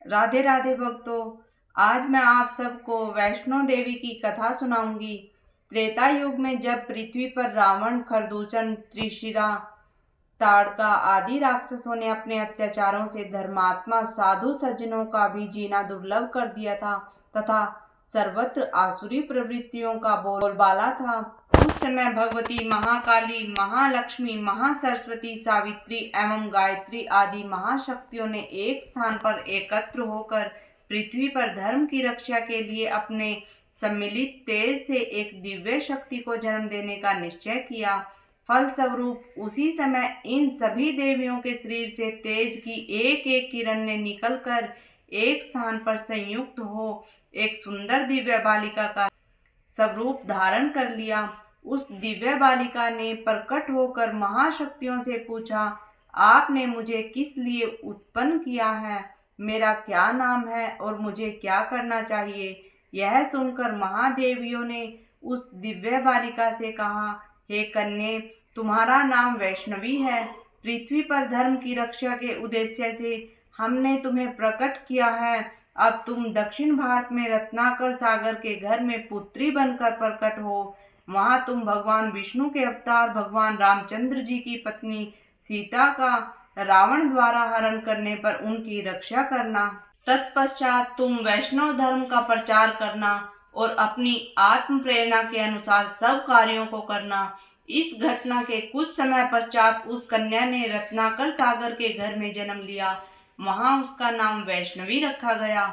राधे राधे भक्तों, आज मैं आप सबको वैष्णो देवी की कथा सुनाऊंगी। त्रेता युग में जब पृथ्वी पर रावण, खरदूषण, त्रिशिरा, ताड़का आदि राक्षसों ने अपने अत्याचारों से धर्मात्मा साधु सज्जनों का भी जीना दुर्लभ कर दिया था तथा सर्वत्र आसुरी प्रवृत्तियों का बोलबाला था, उस समय भगवती महाकाली, महालक्ष्मी, महासरस्वती, सावित्री एवं गायत्री आदि महाशक्तियों ने एक स्थान पर एकत्र होकर पृथ्वी पर धर्म की रक्षा के लिए अपने सम्मिलित तेज से एक दिव्य शक्ति को जन्म देने का निश्चय किया। फलस्वरूप उसी समय इन सभी देवियों के शरीर से तेज की एक एक किरण ने निकलकर एक स्थान पर संयुक्त हो एक सुंदर दिव्य बालिका का स्वरूप धारण कर लिया। उस दिव्य बालिका ने प्रकट होकर महाशक्तियों से पूछा, आपने मुझे किस लिए उत्पन्न किया है? मेरा क्या नाम है और मुझे क्या करना चाहिए? यह सुनकर महादेवियों ने उस दिव्य बालिका से कहा, हे कन्ये, तुम्हारा नाम वैष्णवी है। पृथ्वी पर धर्म की रक्षा के उद्देश्य से हमने तुम्हें प्रकट किया है। अब तुम दक्षिण भारत में रत्नाकर सागर के घर में पुत्री बनकर प्रकट हो। वहां तुम भगवान विष्णु के अवतार भगवान रामचंद्र जी की पत्नी सीता का रावण द्वारा हरण करने पर उनकी रक्षा करना। तत्पश्चात तुम वैष्णव धर्म का प्रचार करना और अपनी आत्म प्रेरणा के अनुसार सब कार्यों को करना। इस घटना के कुछ समय पश्चात उस कन्या ने रत्नाकर सागर के घर में जन्म लिया। वहां उसका नाम वैष्णवी रखा गया।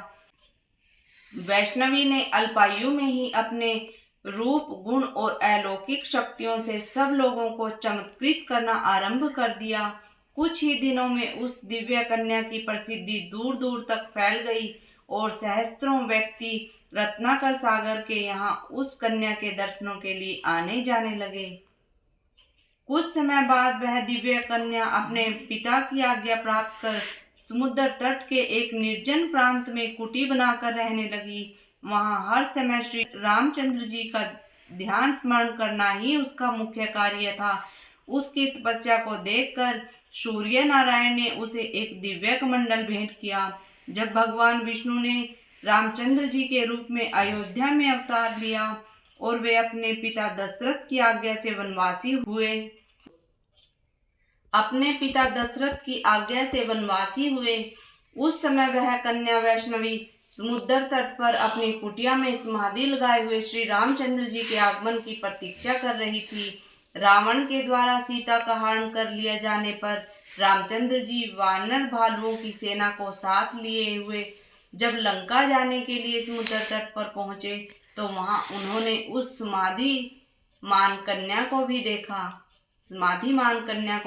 वैष्णवी ने अल्पायु में ही अपने रूप, गुण और अलौकिक शक्तियों से सब लोगों को चमत्कृत करना आरंभ कर दिया। कुछ ही दिनों में उस दिव्य कन्या की प्रसिद्धि दूर दूर तक फैल गई और सहस्त्रों व्यक्ति रत्नाकर सागर के यहाँ उस कन्या के दर्शनों के लिए आने जाने लगे। कुछ समय बाद वह दिव्य कन्या अपने पिता की आज्ञा प्राप्त कर समुद्र तट के एक निर्जन प्रांत में कुटी बनाकर रहने लगी। वहां हर समय श्री रामचंद्र जी का ध्यान स्मरण करना ही उसका मुख्य कार्य था। उसकी तपस्या को देखकर सूर्य नारायण ने उसे एक दिव्य कमंडल भेंट किया। जब भगवान विष्णु ने रामचंद्र जी के रूप में अयोध्या में अवतार लिया और वे अपने पिता दशरथ की आज्ञा से वनवासी हुए, उस समय वह कन्या वैष्णवी समुद्र तट पर अपनी कुटिया में समाधि लगाए हुए श्री रामचंद्र जी के आगमन की प्रतीक्षा कर रही थी। रावण के द्वारा सीता का हरण कर लिया जाने पर रामचंद्र जी वानर भालुओं की सेना को साथ लिए हुए जब लंका जाने के लिए समुद्र तट पर पहुंचे तो वहां उन्होंने उस समाधिमान कन्या को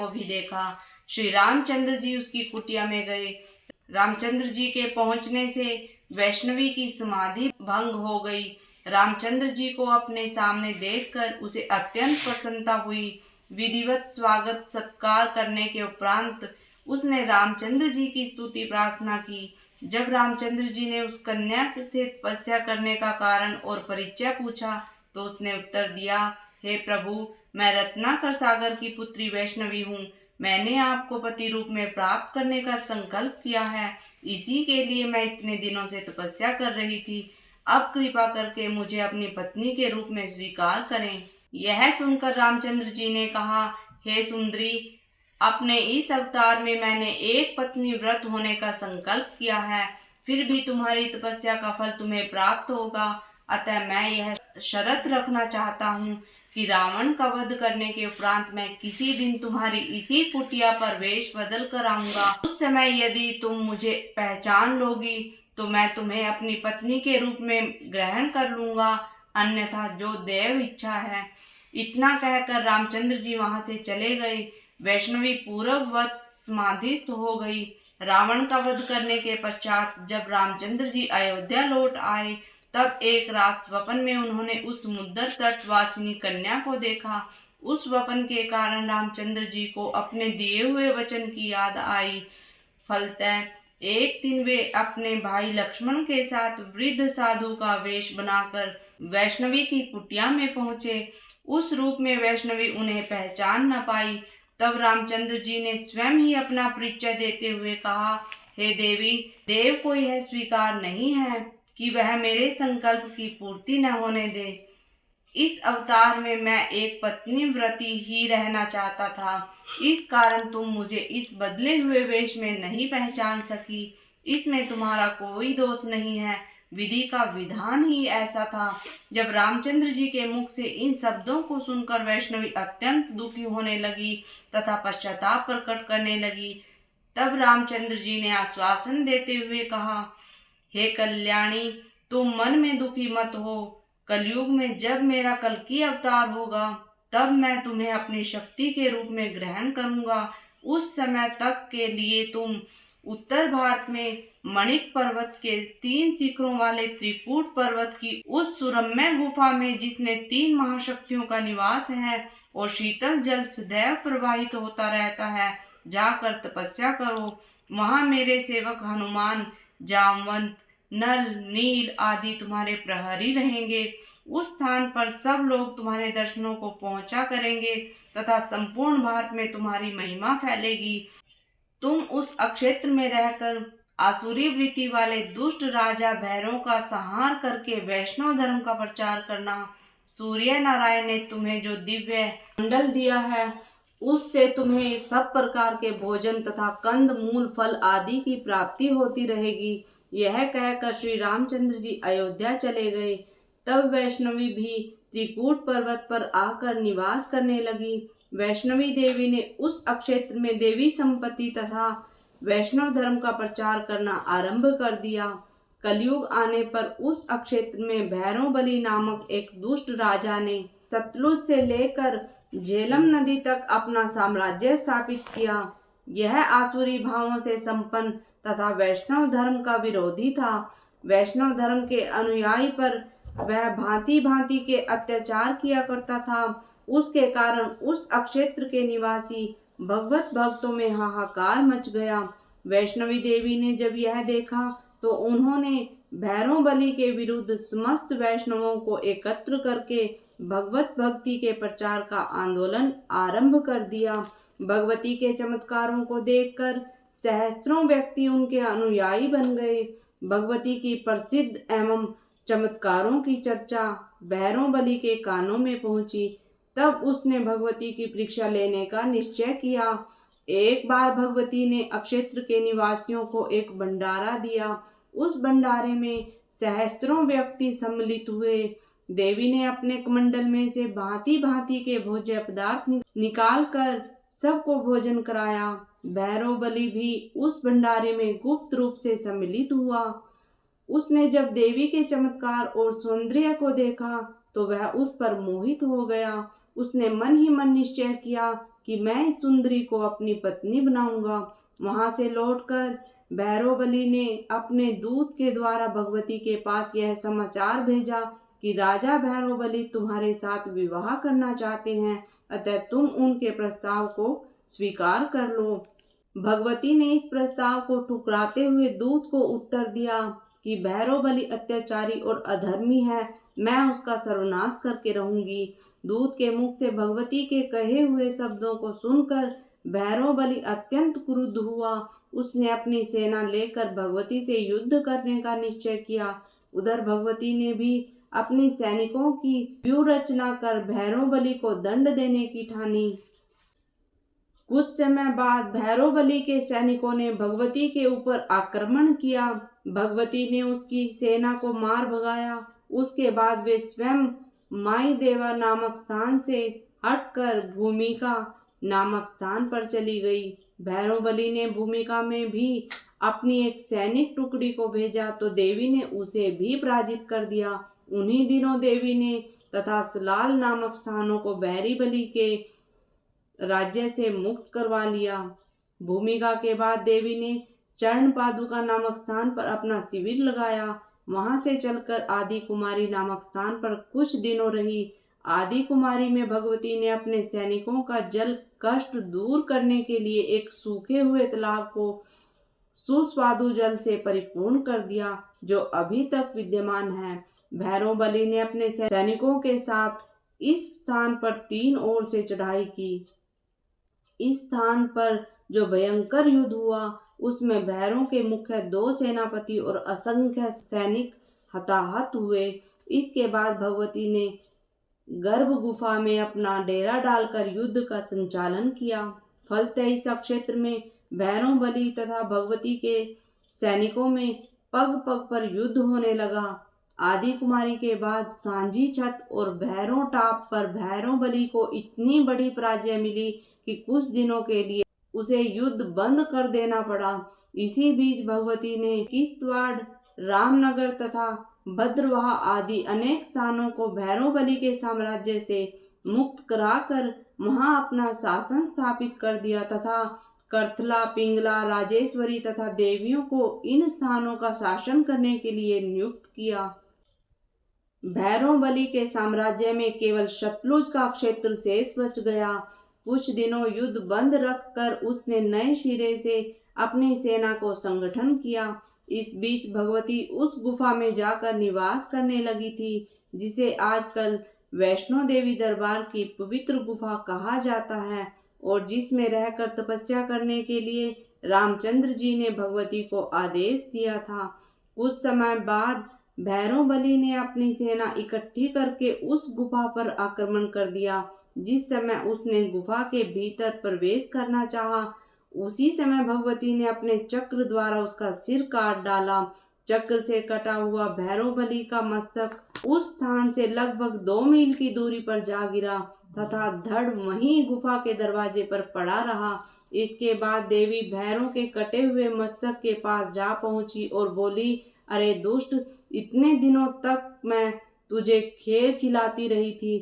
भी देखा। श्री रामचंद्र जी उसकी कुटिया में गए। रामचंद्र जी के पहुंचने से वैष्णवी की समाधि भंग हो गई। रामचंद्र जी को अपने सामने देखकर उसे अत्यंत प्रसन्नता हुई। विधिवत स्वागत सत्कार करने के उपरांत उसने रामचंद्र जी की स्तुति प्रार्थना की। जब रामचंद्र जी ने उस कन्या से तपस्या करने का कारण और परिचय पूछा तो उसने उत्तर दिया, हे प्रभु, मैं रत्नाकर सागर की पुत्री वैष्णवी हूँ। मैंने आपको पति रूप में प्राप्त करने का संकल्प किया है। इसी के लिए मैं इतने दिनों से तपस्या कर रही थी। अब कृपा करके मुझे अपनी पत्नी के रूप में स्वीकार करें। यह सुनकर रामचंद्र जी ने कहा, हे सुंदरी, अपने इस अवतार में मैंने एक पत्नी व्रत होने का संकल्प किया है। फिर भी तुम्हारी तपस्या का फल तुम्हें प्राप्त होगा। अतः मैं यह शर्त रखना चाहता हूँ कि रावण का वध करने के उपरांत मैं किसी दिन तुम्हारी इसी कुटिया पर वेश बदल कर आऊंगा। उस समय यदि तुम मुझे पहचान लोगी तो मैं तुम्हें अपनी पत्नी के रूप में ग्रहण कर लूंगा, अन्यथा जो देव इच्छा है। इतना कहकर रामचंद्र जी वहां से चले गए। वैष्णवी पूर्ववत समाधिस्थ हो गई। रावण का वध करने के पश्चात जब रामचंद्र जी अयोध्या लौट आए तब एक रात स्वप्न में उन्होंने उस समुद्र तटवासिनी कन्या को देखा। उस स्वप्न के कारण रामचंद्र जी को अपने दिए हुए वचन की याद आई। फलतः एक दिन वे अपने भाई लक्ष्मण के साथ वृद्ध साधु का वेश बनाकर वैष्णवी की कुटिया में पहुंचे। उस रूप में वैष्णवी उन्हें पहचान न पाई। तब रामचंद्र जी ने स्वयं ही अपना परिचय देते हुए कहा, हे देवी, देव को यह स्वीकार नहीं है कि वह मेरे संकल्प की पूर्ति न होने दे। इस अवतार में मैं एक पत्नी व्रती ही रहना चाहता था। इस कारण तुम मुझे इस बदले हुए वेश में नहीं पहचान सकी। इसमें तुम्हारा कोई दोष नहीं है, विधि का विधान ही ऐसा था। जब रामचंद्र जी के मुख से इन शब्दों को सुनकर वैष्णवी अत्यंत दुखी होने लगी तथा पश्चाताप प्रकट करने लगी, तब रामचंद्र जी ने आश्वासन देते हुए कहा, हे कल्याणी, तुम मन में दुखी मत हो। कलयुग में जब मेरा कल्कि अवतार होगा, तब मैं तुम्हें अपनी शक्ति के रूप में ग्रहण करूंगा। उस समय तक के लिए तुम उत्तर भारत में मणिक पर्वत के 3 शिखरों वाले त्रिकूट पर्वत की उस सुरम्य गुफा में, जिसमें 3 महाशक्तियों का निवास है और शीतल जल सदैव प्रवाहित होता रहता है, जाकर तपस्या करो। वहां मेरे सेवक हनुमान, जामवंत, नल, नील आदि तुम्हारे प्रहरी रहेंगे। उस स्थान पर सब लोग तुम्हारे दर्शनों को पहुंचा करेंगे तथा संपूर्ण भारत में तुम्हारी महिमा फैलेगी। तुम उस अक्षेत्र में रहकर आसुरी वृत्ति वाले दुष्ट राजा भैरव का संहार करके वैष्णव धर्म का प्रचार करना। सूर्य नारायण ने तुम्हें जो दिव्य मंडल दिया है, उससे तुम्हें सब प्रकार के भोजन तथा कंद मूल फल आदि की प्राप्ति होती रहेगी। यह कहकर श्री रामचंद्र जी अयोध्या चले गए। तब वैष्णवी भी त्रिकूट पर्वत पर आकर निवास करने लगी। वैष्णवी देवी ने उस अक्षेत्र में देवी संपत्ति तथा वैष्णव धर्म का प्रचार करना आरंभ कर दिया। कलयुग आने पर उस अक्षेत्र में भैरव बलि नामक एक दुष्ट राजा ने सतलुज से लेकर झेलम नदी तक अपना साम्राज्य स्थापित किया। यह आसुरी भावों से संपन्न तथा वैष्णव धर्म का विरोधी था। वैष्णव धर्म के अनुयायी पर वह भांति भांति के अत्याचार किया करता था। उसके कारण उस अक्षेत्र के निवासी भगवत भक्तों में हाहाकार मच गया। वैष्णवी देवी ने जब यह देखा तो उन्होंने भैरव बलि के विरुद्ध समस्त वैष्णवों को एकत्र करके भगवत भक्ति के प्रचार का आंदोलन आरंभ कर दिया। भगवती के चमत्कारों को देखकर सहस्त्रों व्यक्ति उनके अनुयायी बन गए। भगवती की प्रसिद्ध एवं चमत्कारों की चर्चा भैरव बलि के कानों में पहुंची। तब उसने भगवती की परीक्षा लेने का निश्चय किया। एक बार भगवती ने अक्षेत्र के निवासियों को एक भंडारा दिया। उस भंडारे में सहस्त्रों व्यक्ति सम्मिलित हुए। देवी ने अपने कमंडल में से भांति भांति के भोज्य पदार्थ निकाल कर सबको भोजन कराया। भैरव बलि भी उस भंडारे में गुप्त रूप से सम्मिलित हुआ। उसने जब देवी के चमत्कार और सौंदर्य को देखा तो वह उस पर मोहित हो गया। उसने मन ही मन निश्चय किया कि मैं इस सुंदरी को अपनी पत्नी बनाऊंगा। वहां से लौटकर भैरव बलि ने अपने दूत के द्वारा भगवती के पास यह समाचार भेजा कि राजा भैरव बलि तुम्हारे साथ विवाह करना चाहते हैं, अतः तुम उनके प्रस्ताव को स्वीकार कर लो। भगवती ने इस प्रस्ताव को ठुकराते हुए दूत को उत्तर दिया कि भैरव बलि अत्याचारी और अधर्मी है, मैं उसका सर्वनाश करके रहूंगी। दूत के मुख से भगवती के कहे हुए शब्दों को सुनकर भैरव बलि अत्यंत क्रुद्ध हुआ। उसने अपनी सेना लेकर भगवती से युद्ध करने का निश्चय किया। उधर भगवती ने भी अपनी सैनिकों की व्यूह रचना कर भैरव बलि को दंड देने की ठानी। कुछ समय बाद भैरव बलि के सैनिकों ने भगवती के ऊपर आक्रमण किया। भगवती ने उसकी सेना को मार भगाया। उसके बाद वे स्वयं माई देवा नामक स्थान से हटकर भूमिका नामक स्थान पर चली गई। भैरव बलि ने भूमिका में भी अपनी एक सैनिक टुकड़ी को भेजा तो देवी ने उसे भी पराजित कर दिया। उन्हीं दिनों देवी ने तथा सलाल नामक स्थानों को बैरी बलि के राज्य से मुक्त करवा लिया। भूमिका के बाद देवी ने चरण पादुका नामक स्थान पर अपना शिविर लगाया। वहां से चलकर आदि कुमारी नामक स्थान पर कुछ दिनों रही। आदि कुमारी में भगवती ने अपने सैनिकों का जल कष्ट दूर करने के लिए एक सूखे हुए तालाब को सुस्वादु जल से परिपूर्ण कर दिया, जो अभी तक विद्यमान है। भैरव बलि ने अपने सैनिकों के साथ इस स्थान पर 3 ओर से चढ़ाई की। इस स्थान पर जो भयंकर युद्ध हुआ उसमें भैरों के मुख्य 2 सेनापति और असंख्य सैनिक हताहत हुए। इसके बाद भगवती ने गर्भ गुफा में अपना डेरा डालकर युद्ध का संचालन किया। फलतः इस क्षेत्र में भैरव बलि तथा भगवती के सैनिकों में पग पग पर युद्ध होने लगा। आदि कुमारी के बाद सांझी छत और भैरव टाप पर भैरव बलि को इतनी बड़ी पराजय मिली कि कुछ दिनों के लिए उसे युद्ध बंद कर देना पड़ा। इसी बीच भगवती ने किश्तवाड़, रामनगर तथा भद्रवाह आदि अनेक स्थानों को भैरव बलि के साम्राज्य से मुक्त कराकर वहां अपना शासन स्थापित कर दिया तथा करथला, पिंगला, राजेश्वरी तथा देवियों को इन स्थानों का शासन करने के लिए नियुक्त किया। भैरव बलि के साम्राज्य में केवल सतलुज का क्षेत्र शेष बच गया। कुछ दिनों युद्ध बंद रखकर उसने नए सिरे से अपनी सेना को संगठन किया। इस बीच भगवती उस गुफा में जाकर निवास करने लगी थी जिसे आजकल वैष्णो देवी दरबार की पवित्र गुफा कहा जाता है और जिसमें रहकर तपस्या करने के लिए रामचंद्र जी ने भगवती को आदेश दिया था। कुछ समय बाद भैरव बलि ने अपनी सेना इकट्ठी करके उस गुफा पर आक्रमण कर दिया। जिस समय उसने गुफा के भीतर प्रवेश करना चाहा, उसी समय भगवती ने अपने चक्र द्वारा उसका सिर काट डाला। चक्र से कटा हुआ भैरव बलि का मस्तक उस स्थान से लगभग 2 मील की दूरी पर जा गिरा तथा धड़ वहीं गुफा के दरवाजे पर पड़ा रहा। इसके बाद देवी भैरव के कटे हुए मस्तक के पास जा पहुंची और बोली, अरे दुष्ट, इतने दिनों तक मैं तुझे खेल खिलाती रही थी,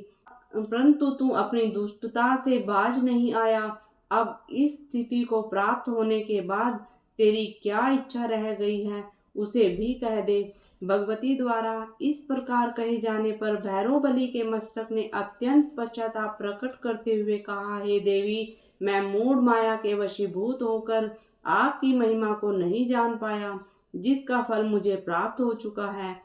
परंतु तू अपनी दुष्टता से बाज नहीं आया। अब इस स्थिति को प्राप्त होने के बाद तेरी क्या इच्छा रह गई है, उसे भी कह दे। भगवती द्वारा इस प्रकार कहे जाने पर भैरव बलि के मस्तक ने अत्यंत पश्चाताप प्रकट करते हुए कहा, हे देवी, मैं मूढ़ माया के वशीभूत होकर आपकी महिमा को नहीं जान पाया, जिसका फल मुझे प्राप्त हो चुका है।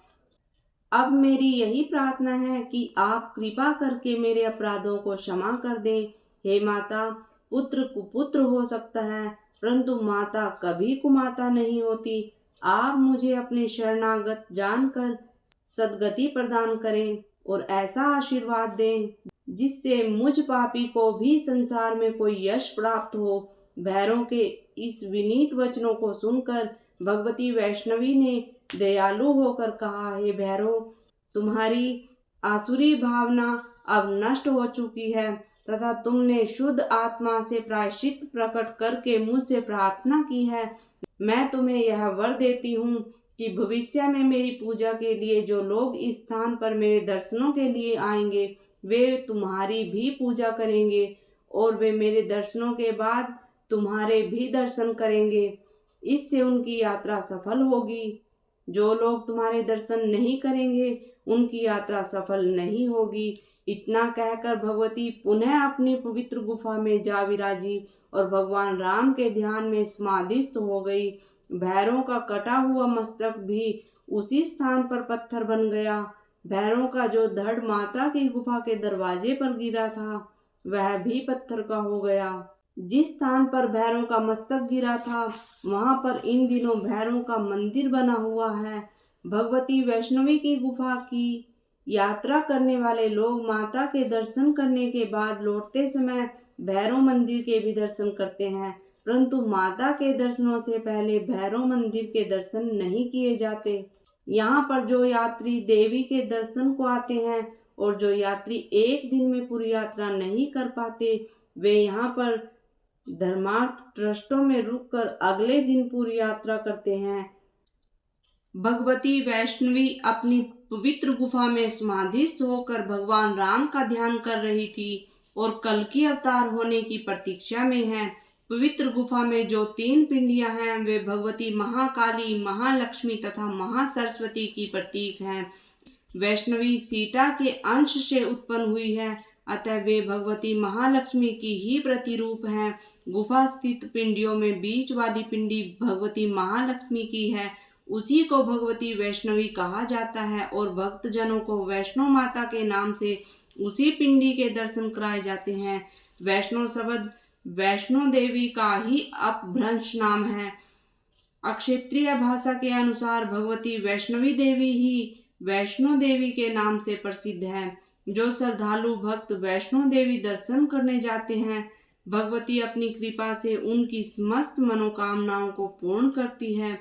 अब मेरी यही प्रार्थना है कि आप कृपा करके मेरे अपराधों को क्षमा कर दें। हे माता, पुत्र कुपुत्र हो सकता है, परंतु माता कभी कुमाता नहीं होती। आप मुझे अपने शरणागत जानकर सद्गति प्रदान करें और ऐसा आशीर्वाद दें जिससे मुझ पापी को भी संसार में कोई यश प्राप्त हो। भैरव के इस विनीत वचनों को सुनकर भगवती वैष्णवी ने दयालु होकर कहा, हे भैरव, तुम्हारी आसुरी भावना अब नष्ट हो चुकी है तथा तुमने शुद्ध आत्मा से प्रायश्चित प्रकट करके मुझसे प्रार्थना की है। मैं तुम्हें यह वर देती हूँ कि भविष्य में मेरी पूजा के लिए जो लोग इस स्थान पर मेरे दर्शनों के लिए आएंगे, वे तुम्हारी भी पूजा करेंगे और वे मेरे दर्शनों के बाद तुम्हारे भी दर्शन करेंगे। इससे उनकी यात्रा सफल होगी। जो लोग तुम्हारे दर्शन नहीं करेंगे, उनकी यात्रा सफल नहीं होगी। इतना कहकर भगवती पुनः अपनी पवित्र गुफा में जा विराजी और भगवान राम के ध्यान में समाधिस्थ हो गई। भैरव का कटा हुआ मस्तक भी उसी स्थान पर पत्थर बन गया। भैरव का जो धड़ माता की गुफा के दरवाजे पर गिरा था, वह भी पत्थर का हो गया। जिस स्थान पर भैरव का मस्तक गिरा था, वहां पर इन दिनों भैरव का मंदिर बना हुआ है। भगवती वैष्णवी की गुफा की यात्रा करने वाले लोग माता के दर्शन करने के बाद लौटते समय भैरव मंदिर के भी दर्शन करते हैं, परंतु माता के दर्शनों से पहले भैरव मंदिर के दर्शन नहीं किए जाते। यहाँ पर जो यात्री देवी के दर्शन को आते हैं और जो यात्री एक दिन में पूरी यात्रा नहीं कर पाते, वे यहाँ पर धर्मार्थ ट्रस्टों में रुककर अगले दिन पूरी यात्रा करते हैं। भगवती वैष्णवी अपनी पवित्र गुफा में समाधिस्थ होकर भगवान राम का ध्यान कर रही थी और कल्कि अवतार होने की प्रतीक्षा में है। पवित्र गुफा में जो 3 पिंडियां हैं, वे भगवती महाकाली, महालक्ष्मी तथा महासरस्वती की प्रतीक हैं। वैष्णवी सीता के अंश से उत्पन्न हुई है, अतः वे भगवती महालक्ष्मी की ही प्रतिरूप हैं। गुफा स्थित पिंडियों में बीच वाली पिंडी भगवती महालक्ष्मी की है, उसी को भगवती वैष्णवी कहा जाता है और भक्तजनों को वैष्णो माता के नाम से उसी पिंडी के दर्शन कराए जाते हैं। वैष्णो शब्द वैष्णो देवी का ही अपभ्रंश नाम है। अक्षत्रिय भाषा के अनुसार भगवती वैष्णवी देवी ही वैष्णो देवी के नाम से प्रसिद्ध है। जो श्रद्धालु भक्त वैष्णो देवी दर्शन करने जाते हैं, भगवती अपनी कृपा से उनकी समस्त मनोकामनाओं को पूर्ण करती है।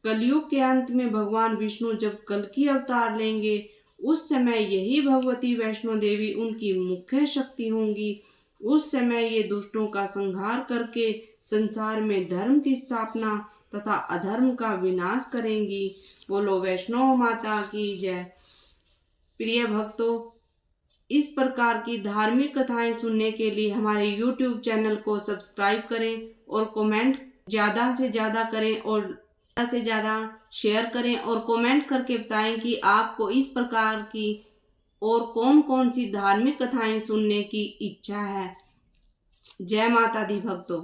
कलयुग के अंत में भगवान विष्णु जब कल्कि अवतार लेंगे, उस समय यही भगवती वैष्णो देवी उनकी मुख्य शक्ति होंगी। उस समय ये दुष्टों का संहार करके संसार में धर्म की स्थापना तथा अधर्म का विनाश करेंगी। बोलो वैष्णो माता की जय। प्रिय भक्तों, इस प्रकार की धार्मिक कथाएं सुनने के लिए हमारे YouTube चैनल को सब्सक्राइब करें और कमेंट ज़्यादा से ज़्यादा करें और ज़्यादा से ज़्यादा शेयर करें और कमेंट करके बताएं कि आपको इस प्रकार की और कौन कौन सी धार्मिक कथाएं सुनने की इच्छा है। जय माता दी भक्तों।